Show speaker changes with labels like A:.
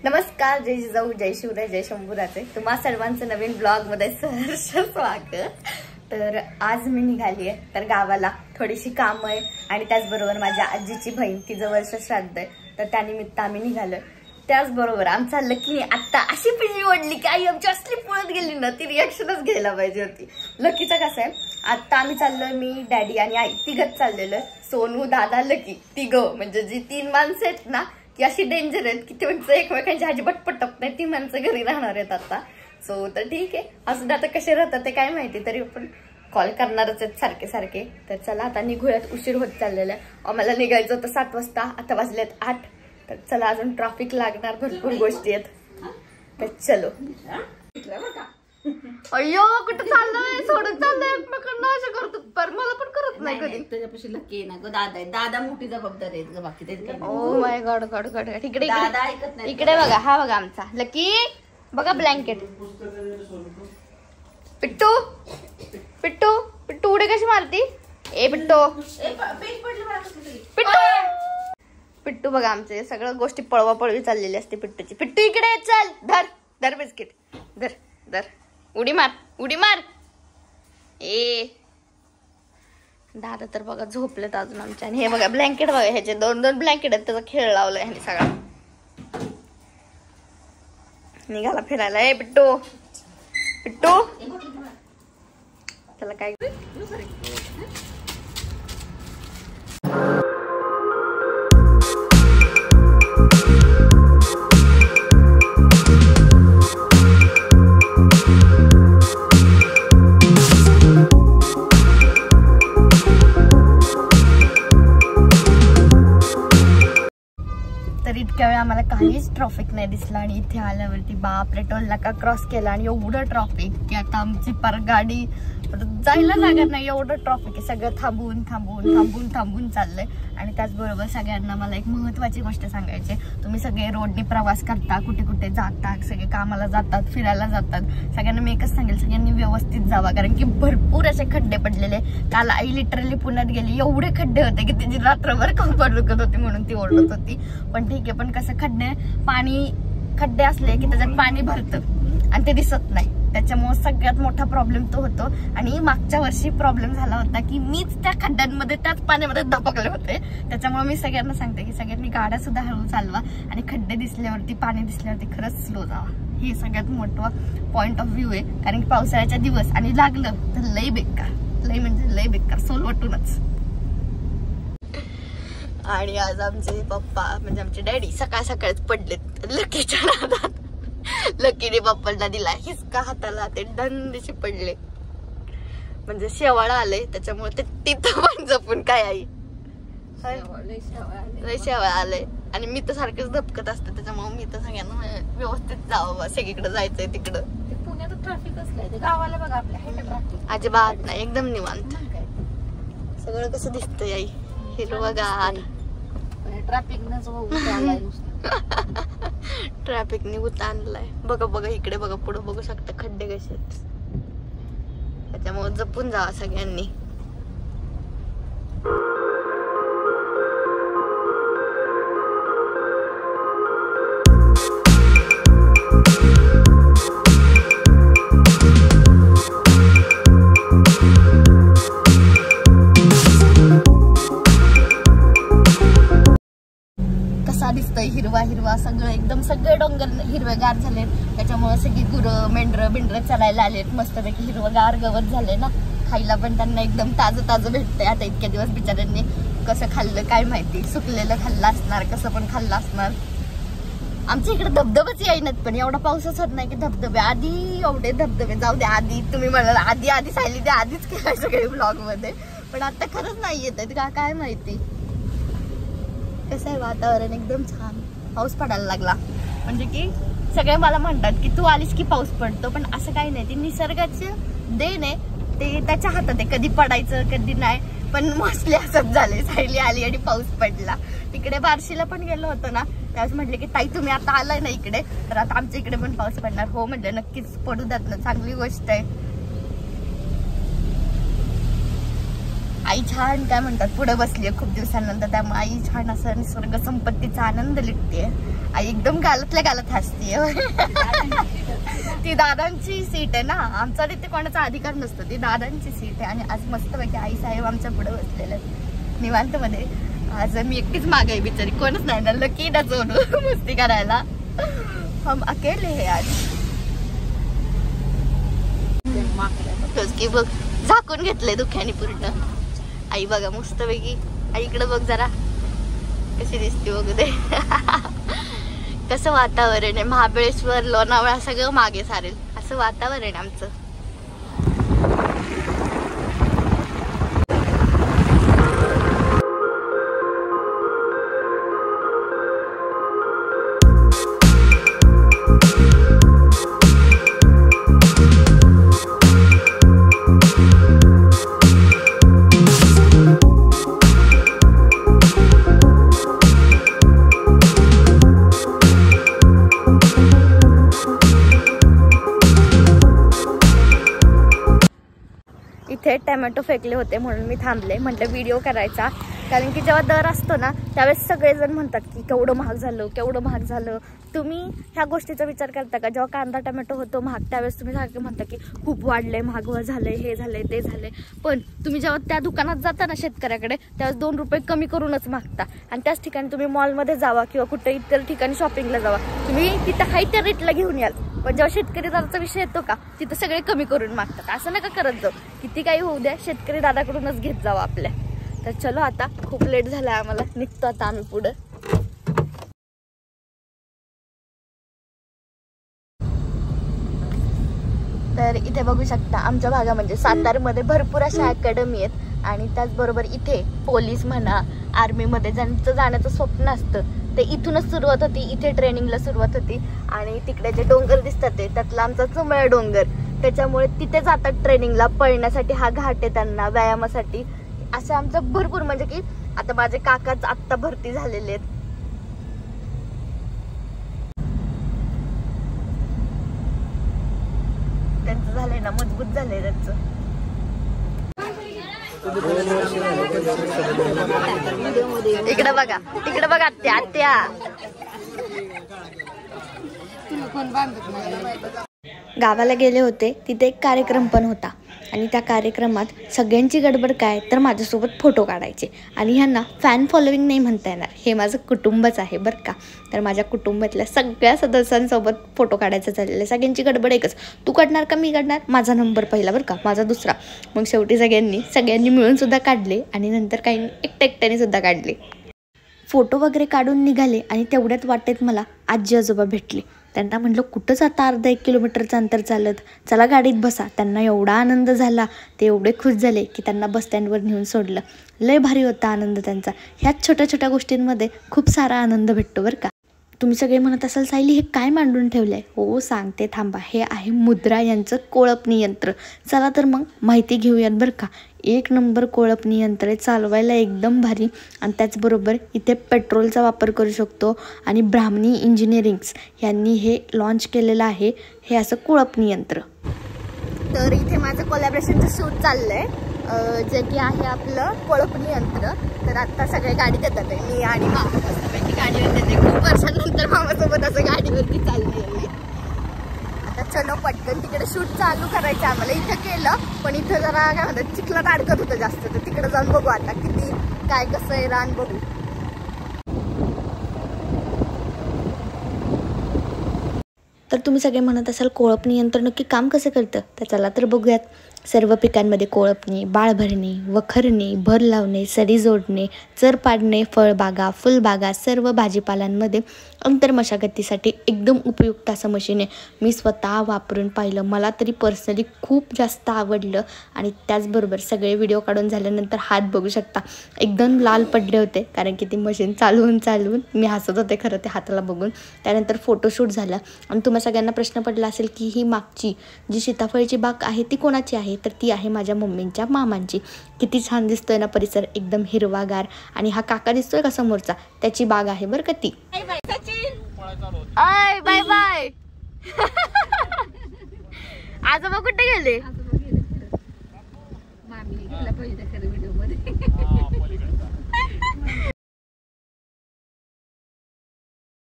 A: नमस्कार, जय जिजाऊ, जय शिवराय, जय शंभूराजे. तुम्हा सर्वांचं नवीन ब्लॉग मध्ये सहर्ष स्वागत. तर आज मी निघाली आहे तर गावाला थोडीशी काम आहे आणि त्याचबरोबर माझ्या आजीची बहीण तिचं वर्ष श्राद्ध आहे, तर त्यानिमित्त आम्ही निघालोय. त्याचबरोबर आमचा लकीने आता अशी पिल्ली ओढली की आई आमची असली पळत गेली ना, ती रिॲक्शनच घ्यायला पाहिजे होती. लकीचं कसं आहे, आता आम्ही चाललोय, मी डॅडी आणि आई तिघच चाललेलो. सोनू, दादा, लकी तिघं, म्हणजे जी 3 माणसं आहेत ना की अशी डेंजर आहेत की त्यांचं एकमेकांची अजिबात पटत नाही. ती माणसं घरी राहणार आहेत आता. सो तर ठीक आहे, असं आता कसे राहतात ते काय माहिती, तरी आपण कॉल करणारच आहेत सारखे सारखे. तर चला आता निघूयात, उशीर होत चाललेला आहे. आम्हाला निघायचं होतं 7 वाजता, आता वाजलेत 8. तर चला, अजून ट्रॅफिक लागणार, भरपूर गोष्टी आहेत. तर चलो. अय्यो कुठं चाललंय, सोडत चाललंय एकमेकांना, असं करतो पर मला पण करत नाही कधी.
B: त्याच्यापाशी लकी ना ग, दादा आहे, दादा मोठी जबाबदारी आहेत ग, बाकी ते.
A: Oh my God God God. इकडे
B: दादा ऐकत नाही.
A: इकडे बघा, हा बघा आमचा लकी, बघा ब्लँकेट. पिट्टू पिट्टू पिट्टू उडी कशी मारती. ए पिट्टू पिट्टू पिट्टू बघा, आमचे सगळं गोष्टी पळवा पळवी चाललेली असते पिट्टूची. पिट्टू इकडे चल, धर धर बिस्किट, धर धर, उडी मार उडी मार. ए दादा तर बघा झोपलेत अजून आमच्या. आणि हे बघा ब्लँकेट बघा, ह्याचे 2-2 ब्लँकेट आहेत, त्याचा खेळ लावलाय ह्याने सगळा. निघाला फिरायला. ए पिट्टू पिट्टू त्याला काय इतक्या वेळ आम्हाला काहीच ट्रॉफिक नाही दिसला. आणि इथे आल्यावरती बापरे, टोल नाका क्रॉस केला आणि एवढं ट्रॉफिक की आता आमची पर गाडी जायला जागा नाही, एवढं ट्रॉफिक आहे. सगळं थांबून थांबून थांबून थांबून चाललंय. आणि त्याचबरोबर सगळ्यांना मला एक महत्वाची गोष्ट सांगायची, तुम्ही सगळे रोडने प्रवास करता, कुठे कुठे जातात, सगळे कामाला जातात, फिरायला जातात, सगळ्यांना मी एकच सांगेल, सगळ्यांनी व्यवस्थित जावा. कारण की भरपूर असे खड्डे पडलेले. काल आई लिटरली पुण्यात गेली, एवढे खड्डे होते की तिची रात्रभर कंबर दुखत होती म्हणून ती ओरडत होती. पण ठीक आहे, पण कसं खड्डे असले की त्याच्यात पाणी भरतं आणि ते दिसत नाही, त्याच्यामुळे सगळ्यात मोठा प्रॉब्लेम तो होतो. आणि मागच्या वर्षी प्रॉब्लेम झाला होता की मीच त्या खड्ड्यांमध्ये, त्याच पाण्यामध्ये धपकले होते. त्याच्यामुळे मी सगळ्यांना सांगते की सगळ्यांनी गाड्या सुद्धा हळू चालवा आणि खड्डे दिसल्यावरती, पाणी दिसल्यावरती खरंच स्लो जावा. हे सगळ्यात मोठं पॉइंट ऑफ व्ह्यू आहे. कारण की पावसाळ्याच्या दिवस आणि लागलं तर लय बेकार, लय म्हणजे लय बेकार, सोल वाटूनच. आणि आज आमचे पप्पा म्हणजे आमचे डॅडी सकाळ सकाळीच पडलेत लकीच्या नादात. लकीने पप्पांना दिला हिसका हाताला, ते दंडीशी पडले. म्हणजे शेवाळा आले, त्याच्यामुळे ते तिथं पण जपून काय आई लय शेवाळा आले. आणि मी तर सारखेच धपकत असते, त्याच्यामुळे मी तर सगळ्यांना व्यवस्थित जावं, सगळीकडे जायचंय तिकडं.
B: पुण्यात ट्रॅफिक असलंय, गावाला बघा आपल्या ट्रॅफिक
A: अजिबात नाही, एकदम निवांत. सगळं कसं दिसतंय आई, हिरवगार. ट्रॅफिकने उतारलाय. बघा बघा इकडे बघा, पुढे बघू शकता खड्डे कसे आहेत. त्याच्यामुळे जपून जावा सगळ्यांनी. दिसतंय हिरवा हिरवा सगळं, एकदम सगळे डोंगर हिरवेगार झाले. त्याच्यामुळे सगळी गुरं मेंढरं बिंढरं चालायला आलेत. मस्तपैकी हिरवगार गवत झाले ना, खायला पण त्यांना एकदम ताजं ताजं भेटतंय. आता इतक्या दिवस बिचाऱ्यांनी कसं खाल्लं काय माहिती, सुकलेलं खाल्लं असणार, कसं पण खाल्लं असणार. आमच्या इकडे धबधबेच येईनात, पण एवढा पाऊसच होत नाही की धबधबे. आधी एवढे धबधबे, जाऊ दे आधी, तुम्ही म्हणाल आधी आधी सायली ते आधीच केलाय सगळे ब्लॉग मध्ये, पण आता खरंच नाही येत आहेत का काय माहिती. कसं आहे वातावरण एकदम छान, पाऊस पडायला लागला. म्हणजे की सगळे मला म्हणतात की तू आलीस की पाऊस पडतो, पण असं काही नाही, ते निसर्गाचं देण आहे, ते त्याच्या हातात आहे, कधी पडायचं कधी नाही. पण मोस्टली असंच झाले, सायली आली आणि पाऊस पडला. तिकडे बार्शीला पण गेलो होतो ना, त्यावेळेस म्हटले की ताई तुम्ही आता आलाय ना इकडे, तर आता आमच्या इकडे पण पाऊस पडणार. हो म्हटले, नक्कीच पडू द्यात ना, चांगली गोष्ट आहे. आई छान काय म्हणतात पुढे बसली आहे खूप दिवसांनंतर, त्यामुळे आई छान असं निसर्ग संपत्तीचा आनंद लुटते. आई एकदम गालतल्या गालत हसतीये. ती दादांची सीट आहे ना, आमचा तिथे कोणाचा अधिकार नसतो, ती दादांची सीट आहे. आणि आज मस्तपैकी आई साहेब आमच्या पुढे बसलेले निवांत मध्ये. आज मी एकटीच मागे बिचारी, कोणच नाही ना, लकी ना जोडू मस्ती करायला. हम अकेले है आज. बघ झाकून घेतलंय दुख्याने पूर्ण. आई बघा मस्तपैकी, आईकडे बघ जरा कशी दिसते बघू दे. कसं वातावरण आहे, महाबळेश्वर लोणावळा सगळं मागे सारेल असं वातावरण आमचं. इथे टोमॅटो फेकले होते म्हणून मी थांबले, म्हटलं व्हिडिओ करायचा. कारण की जेव्हा दर असतो ना त्यावेळेस सगळेजण म्हणतात की केवढं महाग झालं, केवढं महाग झालं. तुम्ही ह्या गोष्टीचा विचार करता का? जेव्हा कांदा टोमॅटो होतो महाग त्यावेळेस तुम्ही सारखे म्हणता की खूप वाढलंय, महाग झालंय, हे झालंय, ते झालंय. पण तुम्ही जेव्हा त्या दुकानात जाता ना शेतकऱ्याकडे, त्यावेळेस 2 रुपये कमी करूनच मागता. आणि त्याच ठिकाणी तुम्ही मॉलमध्ये जावा किंवा कुठे इतर ठिकाणी शॉपिंगला जावा, तुम्ही तिथं हाय त्या रेटला घेऊन याल. पण जेव्हा शेतकरी दादाचा विषय येतो का, तिथं सगळे कमी करून मागतात. असं नका करत जाऊ, किती काही होऊ द्या, शेतकरी दादाकडूनच घेत जावं आपल्या. तर चलो आता खूप लेट झालाय आम्हाला, निघतो आता आम्ही पुढे. तर इथे बघू शकता आमच्या भागा म्हणजे सातारमध्ये भरपूर अशा अकॅडमी आहेत. आणि त्याचबरोबर इथे पोलीस म्हणा, आर्मीमध्ये ज्यांचं जाण्याचं स्वप्न असतं ते इथूनच सुरुवात होती. इथे ट्रेनिंगला सुरुवात होती. आणि तिकडे जे डोंगर दिसतात ते त्यातला आमचा चुमळ डोंगर, त्याच्यामुळे तिथे जातात ट्रेनिंगला, पळण्यासाठी हा घाट आहे त्यांना, व्यायामासाठी. असं आमचं भरपूर, म्हणजे की आता माझे काकाच आत्ता भरती झालेले आहेत. त्यांचं झालंय ना, मजबूत झालंय त्यांचं. इकडे बघा, इकडे बघा आत्या, आत्या गावाला गेले होते, तिथे एक कार्यक्रम पण होता. आणि त्या कार्यक्रमात सगळ्यांची गडबड काय तर माझ्यासोबत फोटो काढायचे. आणि ह्यांना फॅन फॉलोविंग नाही म्हणता येणार, हे माझं कुटुंबच आहे बरं का. तर माझ्या कुटुंबातल्या सगळ्या सदस्यांसोबत फोटो काढायचं चाललेलं आहे. सगळ्यांची गडबड एकच, तू काढणार का मी काढणार, माझा नंबर पहिला बरं का, माझा दुसरा. मग शेवटी सगळ्यांनी मिळून सुद्धा काढले. आणि नंतर काही एकट्याने सुद्धा काढले. फोटो वगैरे काढून निघाले. आणि तेवढ्यात वाटेत मला आजी आजोबा भेटले. त्यांना म्हटलं कुठं जाता, अर्धा 1 किलोमीटरचं अंतर चालत, चला गाडीत बसा. त्यांना एवढा आनंद झाला, ते एवढे खुश झाले की त्यांना बस स्टँडवर नेऊन सोडलं. लय भारी होता आनंद त्यांचा. ह्याच छोट्या छोट्या गोष्टींमध्ये खूप सारा आनंद भेटतो बरं का. तुम्ही सगळे म्हणत असाल सायली हे काय मांडून ठेवलं आहे? हो सांगते थांबा. हे आहे मुद्रा यांचं कोळपणी यंत्र. चला तर मग माहिती घेऊयात बरं का. 1 नंबर कोळपणी यंत्र आहे, चालवायला एकदम भारी. आणि त्याचबरोबर इथे पेट्रोलचा वापर करू शकतो. आणि ब्राह्मणी इंजिनिअरिंग्स यांनी हे लॉन्च केलेलं आहे, हे असं कोळपणी यंत्र. तर इथे माझं कोलॅबरेशनचं शूट चाललं आहे, जे की आहे आपलं कोळपणी यंत्र. तर आत्ता सगळे गाडीत येतात आहे, मी आणि मामा मस्तपैकी गाडीवर येते. खूप वर्षांनंतर मामासोबत असं गाडीवरती चालली आहे. आता चलो पटकन तिकडे शूट चालू करायचं आम्हाला. इथं केलं पण इथं जरा काय म्हणतात चिखलात अडकत होतं जास्त, तर तिकडे जाऊन बघू आता किती काय कसं आहे रान बघू. तर तुम्ही सगळे म्हणत असाल कोळपणी यंत्र नक्की काम कसं करतं, तर चला तर बघूयात. सर्व पिकांमध्ये कोळपणी, बाळ भरणे, वखरणे, भर लावणे, सरी जोडणे, चर पाडणे, फळबागा, फुलबागा, सर्व भाजीपालांमध्ये अंतर मशागतीसाठी एकदम उपयुक्त असं मशीन आहे. मी स्वतः वापरून पाहिलं, मला तरी पर्सनली खूप जास्त आवडलं. आणि त्याचबरोबर सगळे व्हिडिओ काढून झाल्यानंतर हात बघू शकता एकदम लाल पडले होते, कारण की ती मशीन चालवून मी हसत होते खरं ते हाताला बघून. त्यानंतर फोटोशूट झाला. आणि तुम्हाला सगळ्यांना प्रश्न पडला असेल की ही मागची जी सीताफळची बाग आहे ती कोणाची आहे, तर ती आहे माझ्या मम्मींच्या मामांची. किती छान दिसतोय ना परिसर, एकदम हिरवागार. आणि हा काका दिसतोय का समोरचा, त्याची बाग आहे बरं का ती. Bye bye. आजोबा कुठे गेले?
C: पाहिजे खरं व्हिडिओ मध्ये.